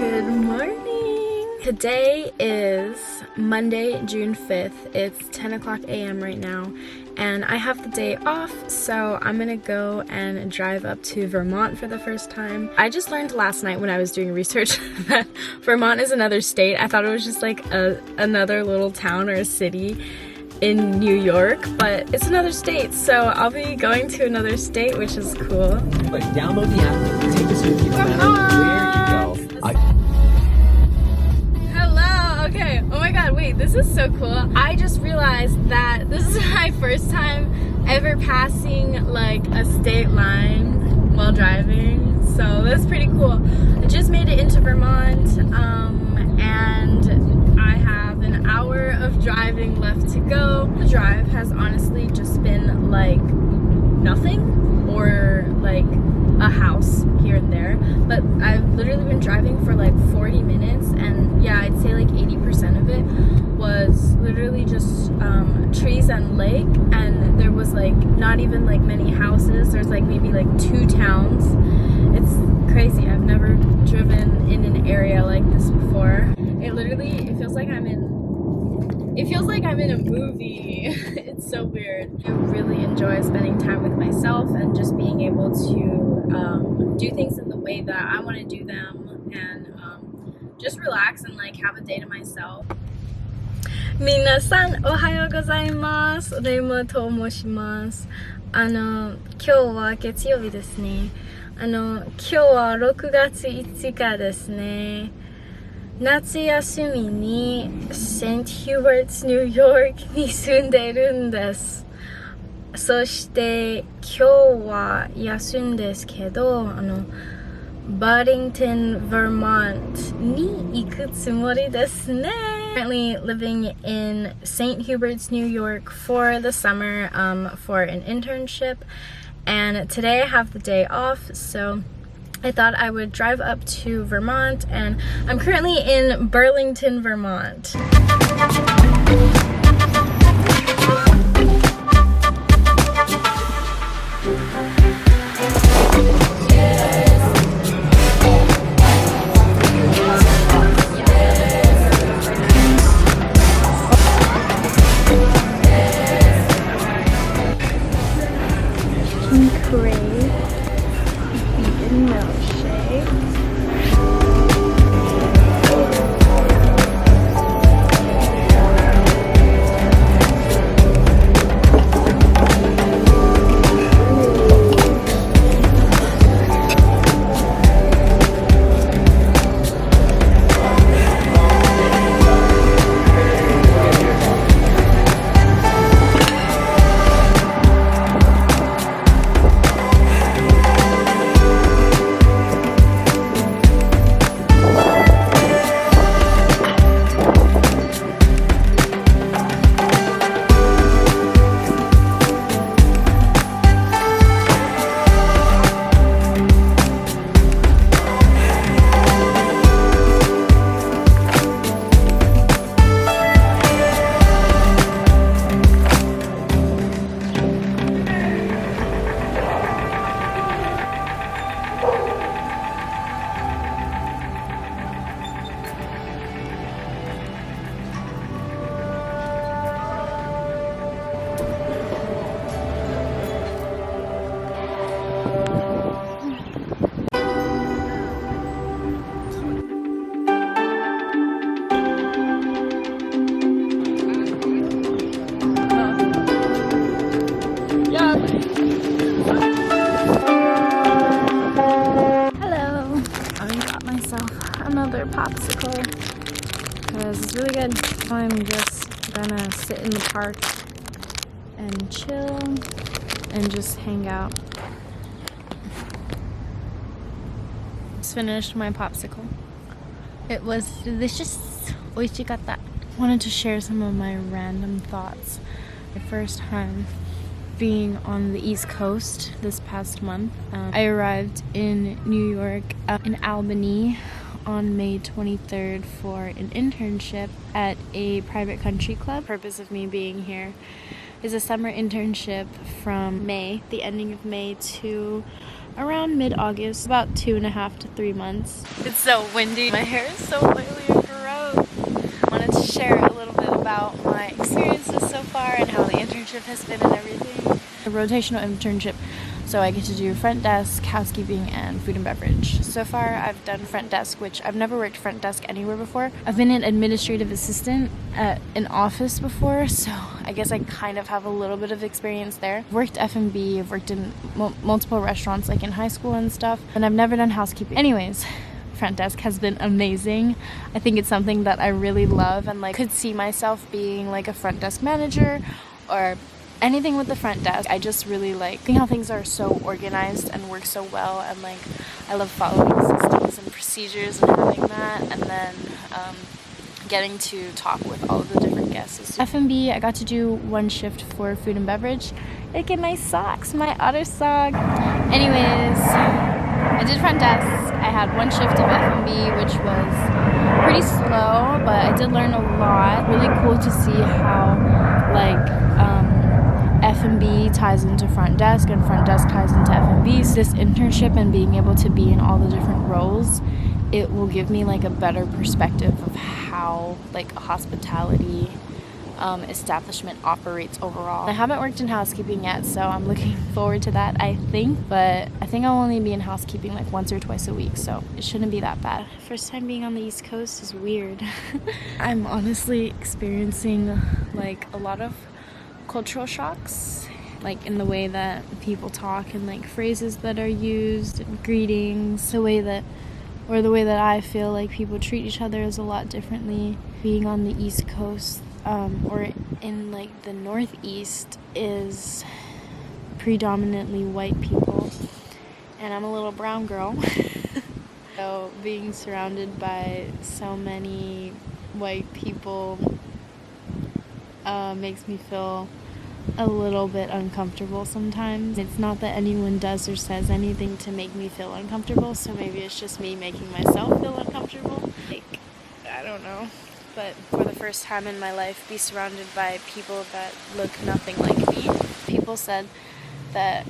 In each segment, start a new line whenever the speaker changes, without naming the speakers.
Good morning! Today is Monday, June 5th. It's 10 o'clock a.m. right now, and I have the day off, so I'm gonna go and drive up to Vermont for the first time. I just learned last night when I was doing research that Vermont is another state. I thought it was just like another little town or a city in New York, but it's another state, so I'll be going to another state, which is cool.
But download the app, take this with you no matter where you go.
Hello, okay, oh my god, wait, this is so cool. I just realized that this is my first time ever passing like a state line while driving, so that's pretty cool. I just made it into Vermont, and I have an hour of driving left to go. The drive has honestly just been like nothing, or like a house here and there, but I've literally been driving for like 40 minutes, and yeah, I'd say like 80% of it was literally just trees and lake, and there was like not even like many houses. There's like maybe like 2 towns. It's crazy. I've never driven in an area like this before. It feels like I'm in a movie. It's so weird. I really enjoy spending time with myself and just being able to do things in the way that I want to do them, and just relax and like have a day to myself. 皆さんおはようございます。レイモと申します。今日は月曜日ですね。今日は6月5日ですね。夏休みに Saint Huberts, New York に住んでいるんです。そして今日は休んですけど、Burlington, Vermont に行くつもりですね。Currently living in Saint Huberts, New York for the summer for an internship, and today I have the day off, so I thought I would drive up to Vermont, and I'm currently in Burlington, Vermont. Another popsicle because it's really good. I'm just gonna sit in the park and chill and just hang out. Just finished my popsicle. It was delicious. Oishikatta. Wanted to share some of my random thoughts. My first time being on the East Coast this past month. I arrived in New York, in Albany, on May 23rd for an internship at a private country club. The purpose of me being here is a summer internship from May, the ending of May, to around mid-August, about 2.5 to 3 months. It's so windy. My hair is so oily and gross. I wanted to share a little bit about my experiences so far and how the internship has been and everything. A rotational internship, so I get to do front desk, housekeeping, and food and beverage. So far, I've done front desk, which I've never worked front desk anywhere before. I've been an administrative assistant at an office before, so I guess I kind of have a little bit of experience there. I've worked F&B, I've worked in multiple restaurants, like in high school and stuff, and I've never done housekeeping. Anyways, front desk has been amazing. I think it's something that I really love and like could see myself being like a front desk manager or anything with the front desk. I just really like seeing how things are so organized and work so well, and like I love following systems and procedures and having that, and then getting to talk with all of the different guests. F&B, I got to do one shift for food and beverage. Look at my socks, my otter sock. Anyways, I did front desk. I had one shift of F&B, which was pretty slow, but I did learn a lot. Really cool to see how like F&B ties into front desk and front desk ties into F&B. So this internship and being able to be in all the different roles, it will give me like a better perspective of how like a hospitality establishment operates overall. I haven't worked in housekeeping yet, so I'm looking forward to that, I think, but I think I'll only be in housekeeping like once or twice a week, so it shouldn't be that bad. First time being on the East Coast is weird. I'm honestly experiencing like a lot of cultural shocks, like in the way that people talk and like phrases that are used and greetings, the way that I feel like people treat each other is a lot differently. Being on the East Coast or in like the Northeast is predominantly white people, and I'm a little brown girl. So being surrounded by so many white people makes me feel a little bit uncomfortable sometimes. It's not that anyone does or says anything to make me feel uncomfortable, so maybe it's just me making myself feel uncomfortable. Like, I don't know. But for the first time in my life, be surrounded by people that look nothing like me. People said that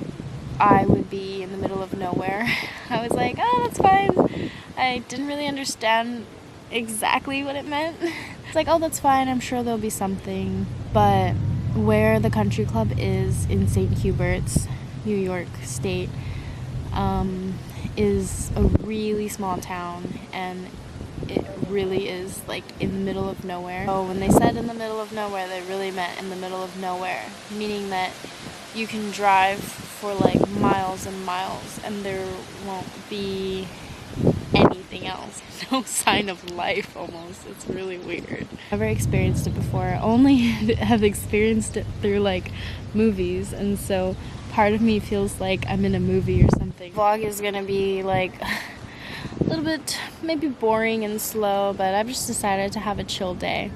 I would be in the middle of nowhere. I was like, oh, that's fine. I didn't really understand exactly what it meant. It's like, oh, that's fine, I'm sure there'll be something. But where the country club is in Saint Huberts, New York State, is a really small town, and it really is like in the middle of nowhere. So when they said in the middle of nowhere, they really meant in the middle of nowhere, meaning that you can drive for like miles and miles and there won't be anything else. No sign of life almost. It's really weird. Never experienced it before. Only have experienced it through like movies, and so part of me feels like I'm in a movie or something. The vlog is gonna be like a little bit maybe boring and slow, but I've just decided to have a chill day.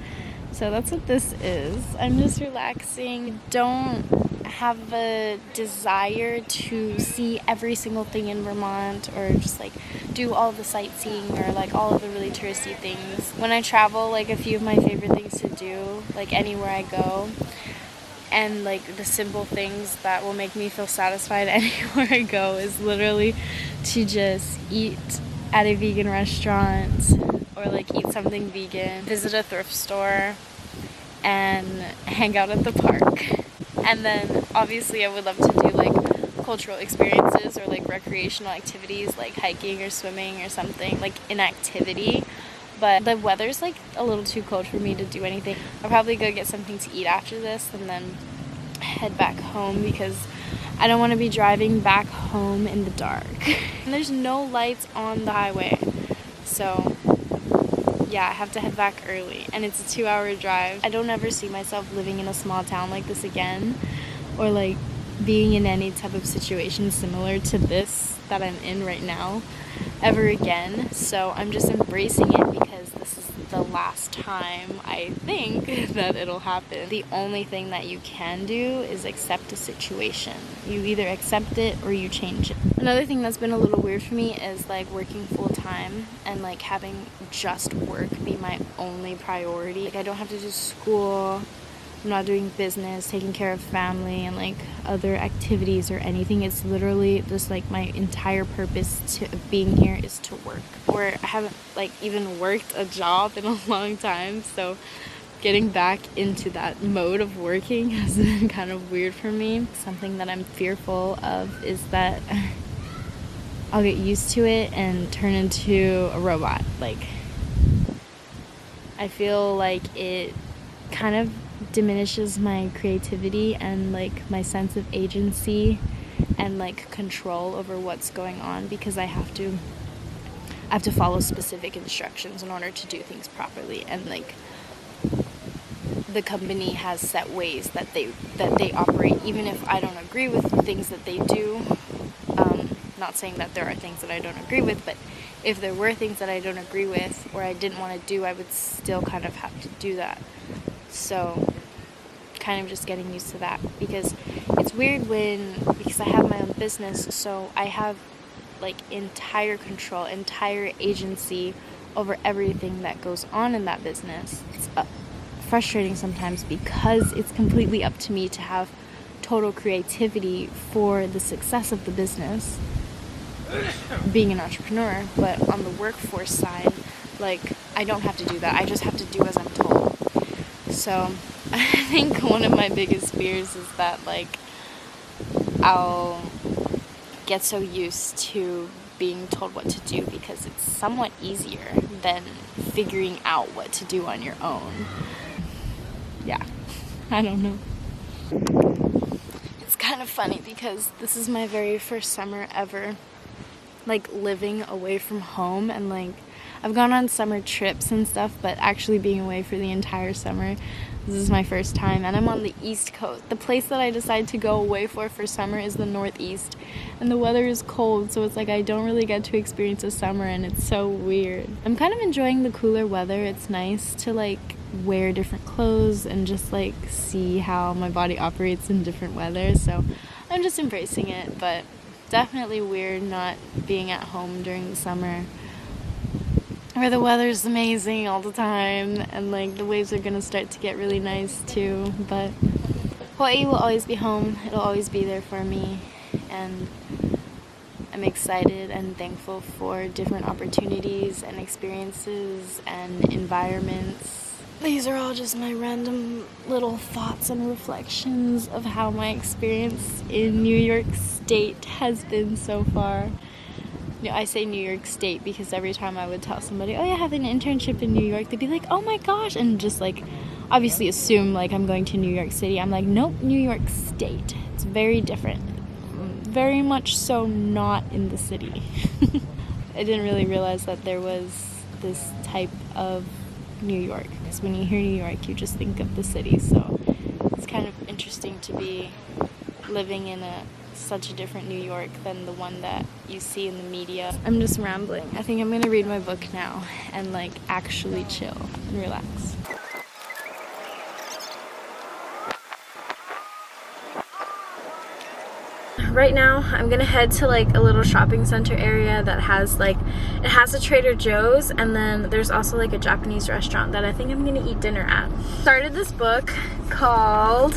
So that's what this is. I'm just relaxing. Don't have a desire to see every single thing in Vermont or just like do all the sightseeing or like all of the really touristy things. When I travel, like a few of my favorite things to do, like anywhere I go, and like the simple things that will make me feel satisfied anywhere I go, is literally to just eat at a vegan restaurant or like eat something vegan, visit a thrift store, and hang out at the park. And then obviously I would love to do like cultural experiences or like recreational activities like hiking or swimming or something, like an activity. But the weather's like a little too cold for me to do anything. I'll probably go get something to eat after this and then head back home because I don't want to be driving back home in the dark. And there's no lights on the highway. So yeah, I have to head back early, and it's a 2-hour drive. I don't ever see myself living in a small town like this again, or like being in any type of situation similar to this that I'm in right now ever again. So I'm just embracing it because this is the last time I think that it'll happen. The only thing that you can do is accept a situation. You either accept it or you change it. Another thing that's been a little weird for me is like working full time and like having just work be my only priority. Like I don't have to do school, I'm not doing business, taking care of family and like other activities or anything. It's literally just like my entire purpose of being here is to work. Or I haven't like even worked a job in a long time, so getting back into that mode of working has been kind of weird for me. Something that I'm fearful of is that I'll get used to it and turn into a robot. Like, I feel like it kind of diminishes my creativity and like my sense of agency and like control over what's going on, because I have to follow specific instructions in order to do things properly, and like the company has set ways that they operate, even if I don't agree with the things that they do. Not saying that there are things that I don't agree with, but if there were things that I don't agree with or I didn't want to do, I would still kind of have to do that. So kind of just getting used to that, because it's weird because I have my own business, so I have like entire control, entire agency over everything that goes on in that business. It's frustrating sometimes because it's completely up to me to have total creativity for the success of the business, being an entrepreneur. But on the workforce side, like, I don't have to do that. I just have to do as I'm told. So I think one of my biggest fears is that like I'll get so used to being told what to do, because it's somewhat easier than figuring out what to do on your own. Yeah, I don't know. It's kind of funny because this is my very first summer ever like living away from home, and like I've gone on summer trips and stuff, but actually being away for the entire summer, this is my first time. And I'm on the East Coast. The place that I decided to go away for summer is the Northeast, and the weather is cold, so it's like I don't really get to experience a summer, and it's so weird. I'm kind of enjoying the cooler weather. It's nice to like wear different clothes and just like see how my body operates in different weather, so I'm just embracing it. But definitely weird not being at home during the summer where the weather's amazing all the time, and like the waves are gonna start to get really nice too. But Hawaii will always be home. It'll always be there for me, and I'm excited and thankful for different opportunities and experiences and environments. These are all just my random little thoughts and reflections of how my experience in New York State has been so far. You know, I say New York State because every time I would tell somebody, oh yeah, I have an internship in New York, they'd be like, oh my gosh, and just like obviously assume like I'm going to New York City. I'm like, nope, New York State. It's very different. Very much so not in the city. I didn't really realize that there was this type of New York, because when you hear New York, you just think of the city. So it's kind of interesting to be living in such a different New York than the one that you see in the media. I'm just rambling. I think I'm gonna read my book now and like actually chill and relax. Right now I'm gonna head to like a little shopping center area that has like, it has a Trader Joe's, and then there's also like a Japanese restaurant that I think I'm gonna eat dinner at. Started this book called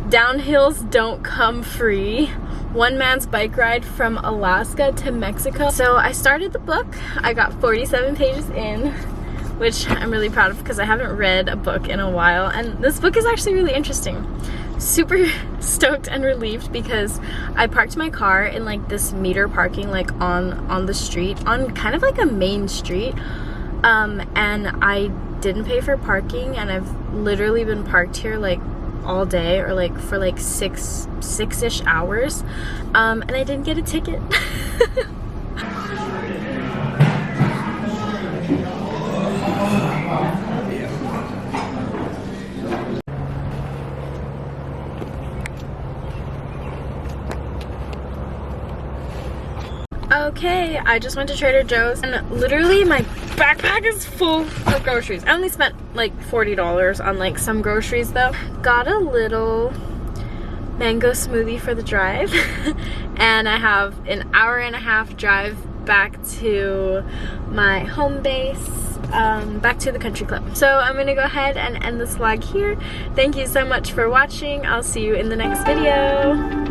Downhills Don't Come Free, One Man's Bike Ride from Alaska to Mexico. So I started the book. I got 47 pages in, which I'm really proud of because I haven't read a book in a while, and this book is actually really interesting. Super stoked and relieved because I parked my car in like this meter parking, like on the street, on kind of like a main street, and I didn't pay for parking, and I've literally been parked here like all day, or like for like six-ish hours, and I didn't get a ticket. Okay, I just went to Trader Joe's, and literally my backpack is full of groceries. I only spent like $40 on like some groceries though. Got a little mango smoothie for the drive. And I have an hour-and-a-half drive back to my home base, back to the country club. So I'm gonna go ahead and end this vlog here. Thank you so much for watching. I'll see you in the next video.